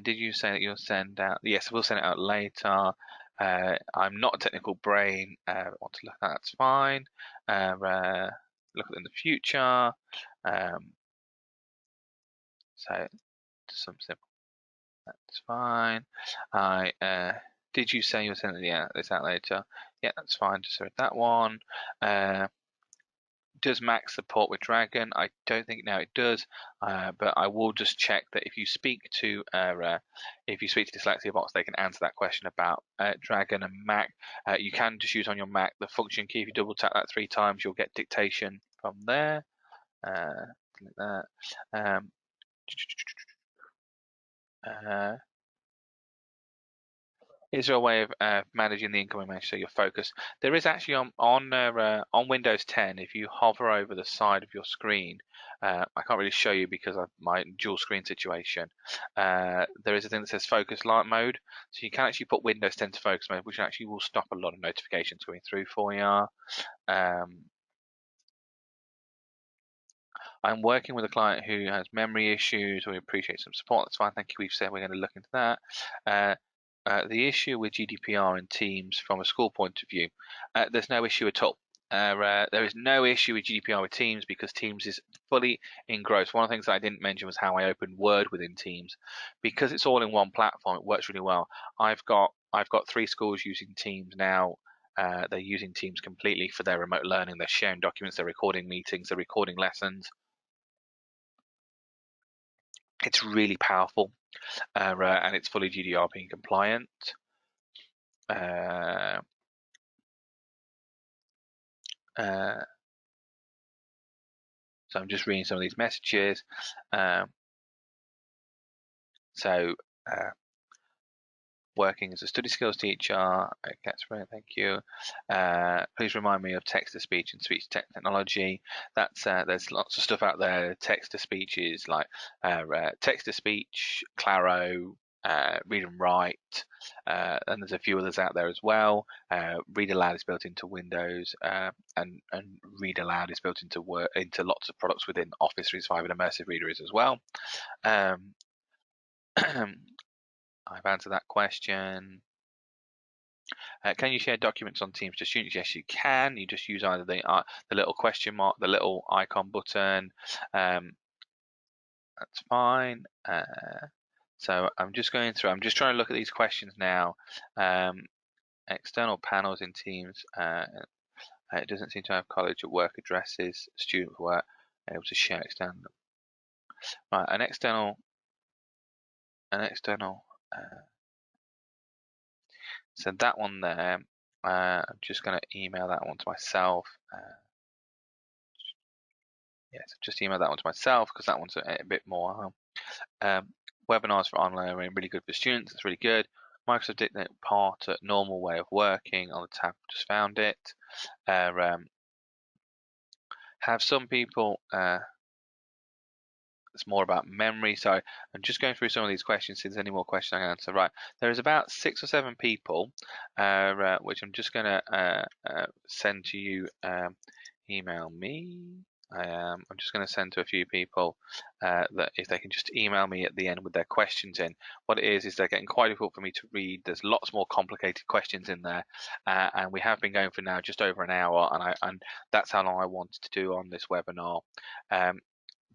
Did you say that you'll send out? Yes, we'll send it out later. I'm not a technical brain. Want to look at that? That's fine. Look at it in the future. So some simple. That's fine. Did you say you'll send this out later? Yeah, that's fine. Just read that one. Does Mac support with Dragon? I don't think now it does, but I will just check that if you speak to Dyslexia Box, they can answer that question about Dragon and Mac. You can just use on your Mac the function key. If you double tap that 3 times, you'll get dictation from there. Like that. Is there a way of managing the incoming message so you're focused? There is actually on Windows 10. If you hover over the side of your screen, I can't really show you because of my dual screen situation. There is a thing that says focus light mode, so you can actually put Windows 10 to focus mode, which actually will stop a lot of notifications coming through for you. I'm working with a client who has memory issues. We appreciate some support. That's fine. Thank you. We've said we're going to look into that. The issue with GDPR and Teams from a school point of view, there's no issue at all. There is no issue with GDPR with Teams because Teams is fully engrossed. One of the things that I didn't mention was how I opened Word within Teams. Because it's all in one platform, it works really well. I've got 3 schools using Teams now. They're using Teams completely for their remote learning. They're sharing documents, they're recording meetings, they're recording lessons. It's really powerful, and it's fully GDPR compliant. So I'm just reading some of these messages. Working as a study skills teacher, that's right, thank you. Please remind me of text-to-speech and speech technology. There's lots of stuff out there. Text-to-speech is like text-to-speech, Claro, Read and Write, and there's a few others out there as well. Read Aloud is built into Windows, and Read Aloud is built into lots of products within Office 365, and Immersive Reader is as well. I've answered that question. Can you share documents on Teams to students? Yes, you can. You just use either the little question mark, the little icon button. That's fine. So I'm just going through. I'm just trying to look at these questions now. External panels in Teams. It doesn't seem to have college at work addresses. Student work able to share external. Right, an external. So that one there, I'm just going to email that one to myself. Yes, just email that one to myself because that one's a bit more. Webinars for online learning, really good for students. It's really good. Microsoft Dictate part at normal way of working on the tab. Just found it. Have some people. It's more about memory. So I'm just going through some of these questions. See if there's any more questions I can answer. Right, there is about 6 or 7 people, which I'm just going to send to you. Email me. I'm just going to send to a few people that if they can just email me at the end with their questions in. What it is they're getting quite difficult for me to read. There's lots more complicated questions in there, and we have been going for now just over an hour, and that's how long I wanted to do on this webinar.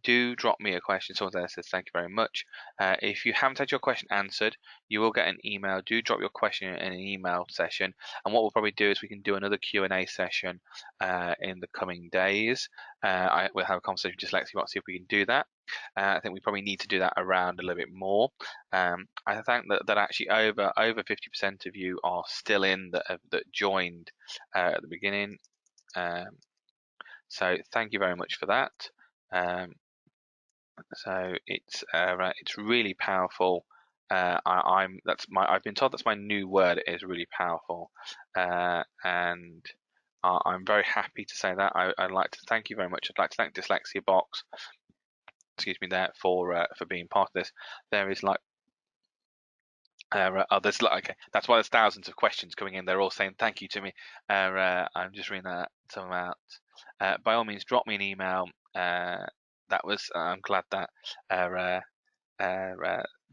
Do drop me a question. Someone there says thank you very much. If you haven't had your question answered, you will get an email. Do drop your question in an email session, and what we'll probably do is we can do another Q&A session in the coming days. We'll have a conversation with Dyslexia, see if we can do that. I think we probably need to do that around a little bit more. I think that actually over 50% of you are still in that joined at the beginning. So thank you very much for that. So it's really powerful. I've been told that's my new word. It is really powerful, and I'm very happy to say that. I'd like to thank you very much. I'd like to thank Dyslexia Box, excuse me, there for being part of this. There is like there's like, okay, that's why there's thousands of questions coming in. They're all saying thank you to me. I'm just reading some out. By all means, drop me an email. I'm glad that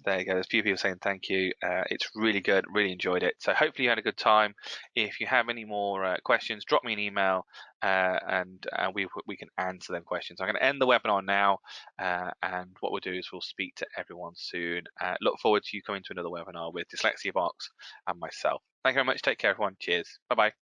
there you go. There's a few people saying thank you. It's really good. Really enjoyed it. So hopefully you had a good time. If you have any more questions, drop me an email, and we can answer them questions. I'm going to end the webinar now, and what we'll do is we'll speak to everyone soon. Look forward to you coming to another webinar with Dyslexia Box and myself. Thank you very much. Take care, everyone. Cheers. Bye bye.